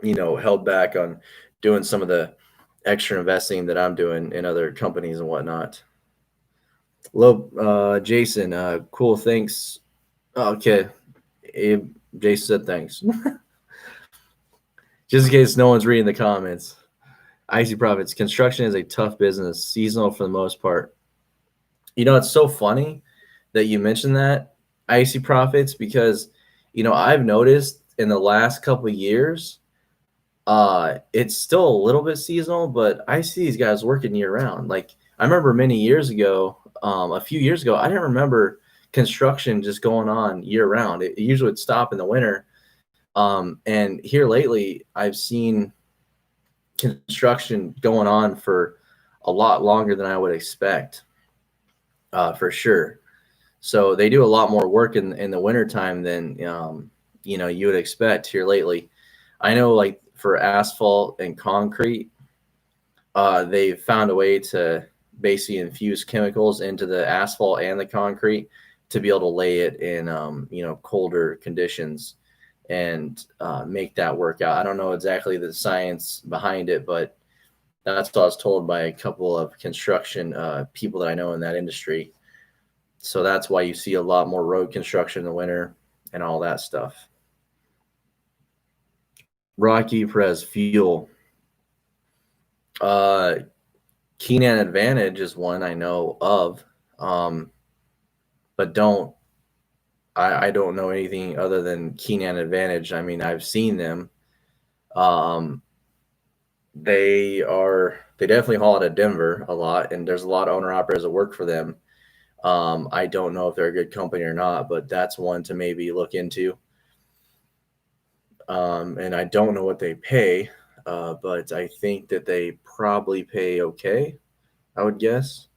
held back on doing some of the extra investing that I'm doing in other companies and whatnot. Hello, Jason. Cool. Thanks. Okay. Abe, Jason said thanks. Just in case no one's reading the comments. Icy profits. Construction is a tough business, seasonal for the most part. It's so funny that you mentioned that, Icy profits, because I've noticed in the last couple of years, it's still a little bit seasonal, but I see these guys working year round. Like I remember many years ago, a few years ago, I didn't remember construction just going on year round. It usually would stop in the winter. And here lately, I've seen construction going on for a lot longer than I would expect, for sure. So they do a lot more work in the wintertime than you would expect here lately. I know, like for asphalt and concrete, they've found a way to basically infuse chemicals into the asphalt and the concrete to be able to lay it in colder conditions and make that work out. I don't know exactly the science behind it, but that's what I was told by a couple of construction people that I know in that industry. So that's why you see a lot more road construction in the winter and all that stuff. Rocky Perez fuel. Uh, Keenan Advantage is one I know of, um, but I don't know anything other than Keenan Advantage. I mean, I've seen them. Um, They definitely haul out of Denver a lot, and there's a lot of owner operators that work for them. I don't know if they're a good company or not, but that's one to maybe look into. And I don't know what they pay, but I think that they probably pay okay, I would guess.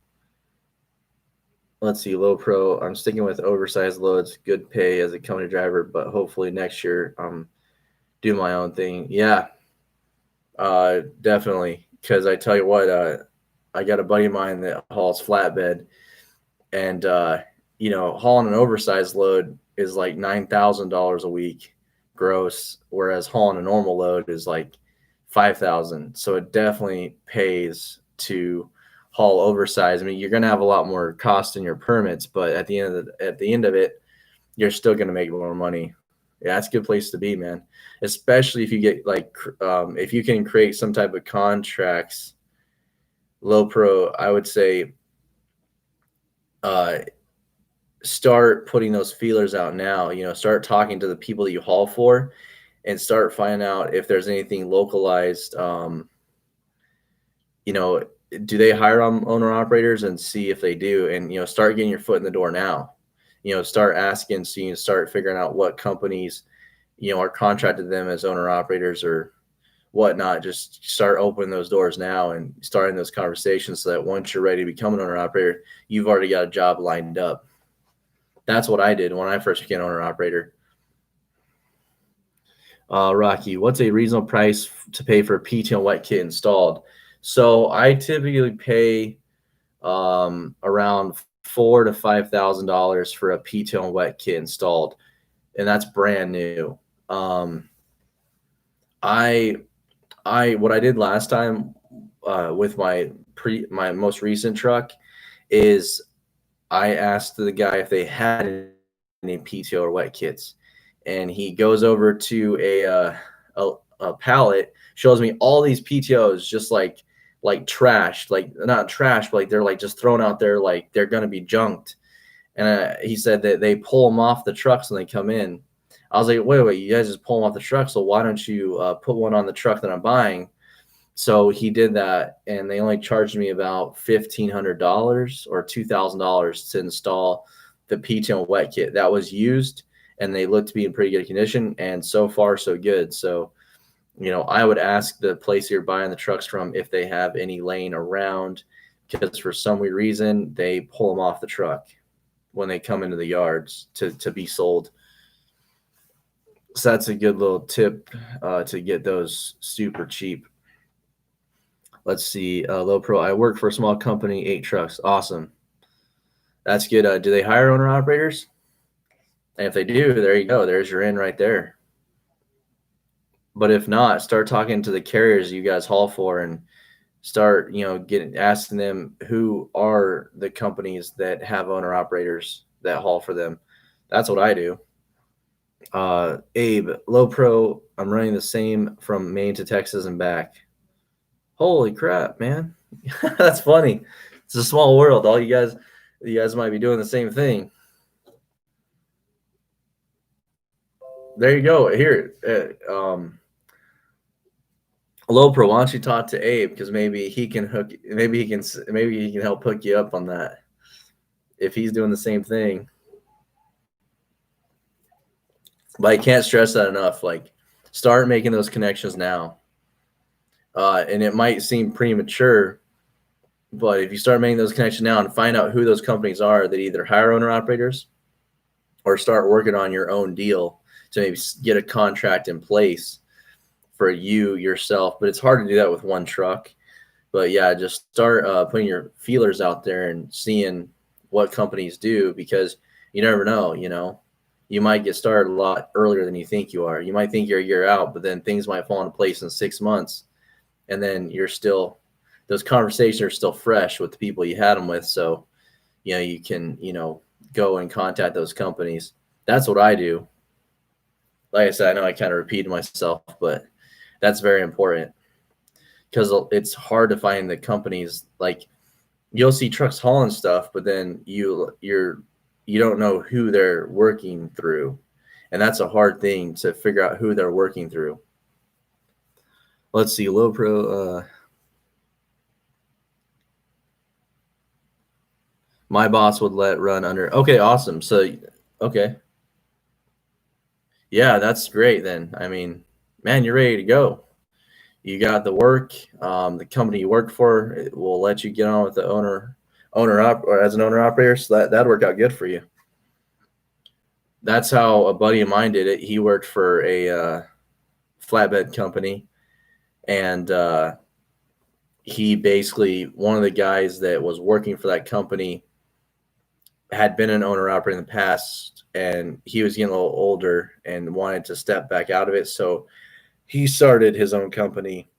Let's see, low pro. I'm sticking with oversized loads, good pay as a company driver, but hopefully next year do my own thing. Yeah, definitely. Because I tell you what, I got a buddy of mine that hauls flatbed, and hauling an oversized load is like $9,000 a week gross, whereas hauling a normal load is like 5,000. So it definitely pays to haul oversized. I mean, you're going to have a lot more cost in your permits, but at the end of it, you're still going to make more money. Yeah, that's a good place to be, man. Especially if you get if you can create some type of contracts, low pro. I would say uh, start putting those feelers out now. Start talking to the people that you haul for, and start finding out if there's anything localized. You know, do they hire owner operators, and see if they do, and start getting your foot in the door now. Start asking, so you start figuring out what companies are contracted to them as owner operators or whatnot. Just start opening those doors now and starting those conversations, so that once you're ready to become an owner operator, you've already got a job lined up. That's what I did when I first became owner operator. Rocky, what's a reasonable price to pay for a PTO wet kit installed? So I typically pay around $4,000 to $5,000 for a PTO wet kit installed, and that's brand new. Um, I what I did last time with my most recent truck is I asked the guy if they had any PTO or wet kits, and he goes over to a pallet, shows me all these PTOs, just like trash, like not trash, but like they're like just thrown out there, like they're gonna be junked. And he said that they pull them off the trucks when they come in. I was like, wait, you guys just pull them off the truck, so why don't you put one on the truck that I'm buying? So he did that, and they only charged me about $1,500 or $2,000 to install the PTO wet kit that was used, and they looked to be in pretty good condition. And so far, so good. So, I would ask the place you're buying the trucks from if they have any laying around, because for some weird reason they pull them off the truck when they come into the yards to be sold. So that's a good little tip to get those super cheap. Let's see. Low pro. I work for a small company, 8 trucks. Awesome. That's good. Do they hire owner operators? And if they do, there you go. There's your in right there. But if not, start talking to the carriers you guys haul for, and start, asking them who are the companies that have owner operators that haul for them. That's what I do. Abe, low pro. I'm running the same from Maine to Texas and back. Holy crap, man. That's funny. It's a small world. All you guys might be doing the same thing. There you go. Here, Low Pro, why don't you talk to Abe, because maybe he can help hook you up on that if he's doing the same thing. But I can't stress that enough. Like, start making those connections now. And it might seem premature, but if you start making those connections now and find out who those companies are that either hire owner operators or start working on your own deal to maybe get a contract in place for you yourself. But it's hard to do that with one truck. But yeah, just start putting your feelers out there and seeing what companies do, because you never know. You might get started a lot earlier than you think you are. You might think you're a year out, but then things might fall into place in 6 months, and then those conversations are still fresh with the people you had them with. So you can go and contact those companies. That's what I do. Like I said, I know I kind of repeated myself, but that's very important, because it's hard to find the companies. Like, you'll see trucks hauling stuff, but then you don't know who they're working through, and that's a hard thing to figure out who they're working through. Let's see, low pro. My boss would let run under. Okay, awesome. So, okay, yeah, that's great. Then, I mean, man, you're ready to go. You got the work. The company you work for will let you get on with the owner up or as an owner operator. So that worked out good for you. That's how a buddy of mine did it. He worked for a flatbed company, and he basically one of the guys that was working for that company had been an owner operator in the past, and he was getting a little older and wanted to step back out of it. So he started his own company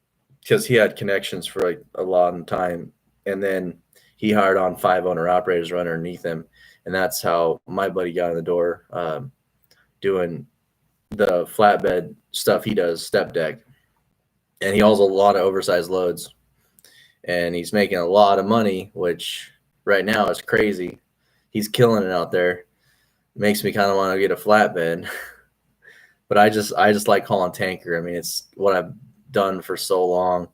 because he had connections for like a long time, and then he hired on 5 owner operators right underneath him, and that's how my buddy got in the door, doing the flatbed stuff he does, step deck, and he hauls a lot of oversized loads, and he's making a lot of money, which right now is crazy. He's killing it out there. Makes me kind of want to get a flatbed, but I just like hauling tanker. I mean, it's what I've done for so long,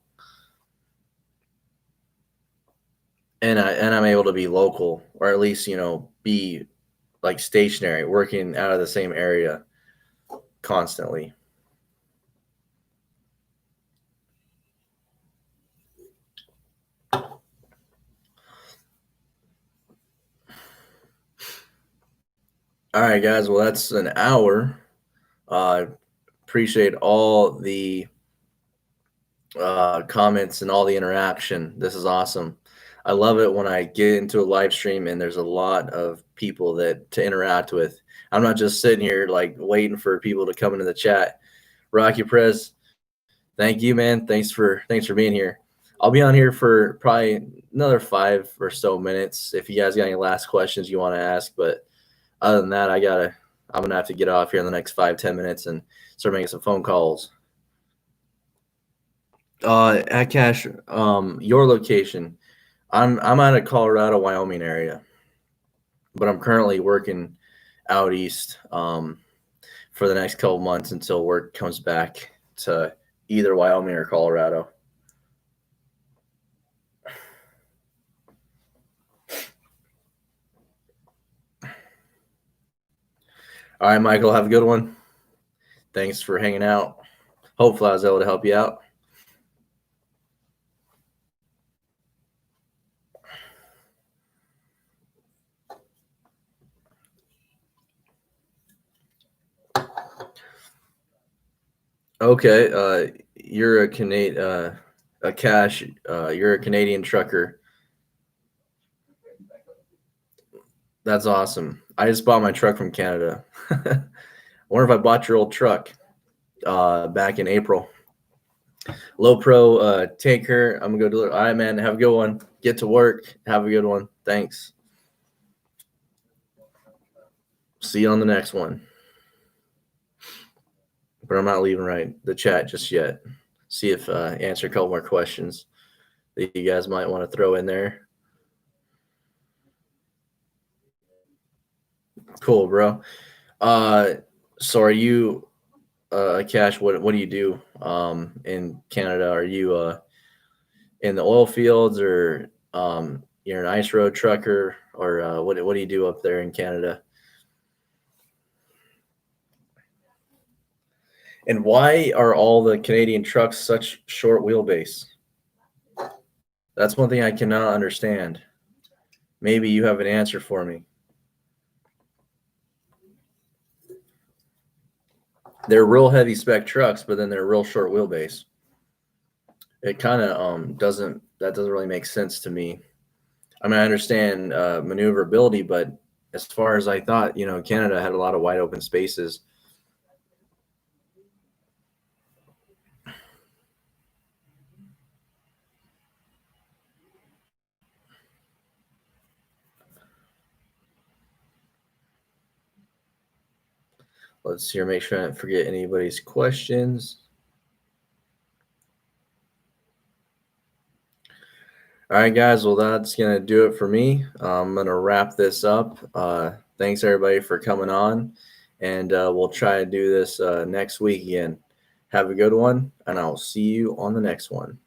and I'm able to be local, or at least be like stationary, working out of the same area constantly. All right, guys. Well, that's an hour. Appreciate all the comments and all the interaction. This is awesome. I love it when I get into a live stream and there's a lot of people that to interact with. I'm not just sitting here like waiting for people to come into the chat. Rocky Prez, thank you, man. Thanks for being here. I'll be on here for probably another 5 or so minutes if you guys got any last questions you want to ask. But other than that, I'm gonna have to get off here in the next 5-10 minutes and start making some phone calls. At Cash, your location. I'm out of Colorado, Wyoming area, but I'm currently working out east for the next couple months until work comes back to either Wyoming or Colorado. All right, Michael, have a good one. Thanks for hanging out. Hopefully, I was able to help you out. Okay, you're a Cash. You're a Canadian trucker. That's awesome. I just bought my truck from Canada. I wonder if I bought your old truck back in April. Low pro tanker. I'm gonna go deliver. All right, man. Have a good one. Get to work. Have a good one. Thanks. See you on the next one. But I'm not leaving the chat just yet. See if answer a couple more questions that you guys might want to throw in there. Cool, bro. So are you Cash? What do you do in Canada? Are you in the oil fields, or you're an ice road trucker, or what do you do up there in Canada? And why are all the Canadian trucks such short wheelbase? That's one thing I cannot understand. Maybe you have an answer for me. They're real heavy spec trucks, but then they're real short wheelbase. It kind of doesn't really make sense to me. I mean, I understand maneuverability, but as far as I thought, Canada had a lot of wide open spaces. Let's see here, make sure I don't forget anybody's questions. All right, guys. Well, that's going to do it for me. I'm going to wrap this up. Thanks, everybody, for coming on. And we'll try to do this next week again. Have a good one, and I'll see you on the next one.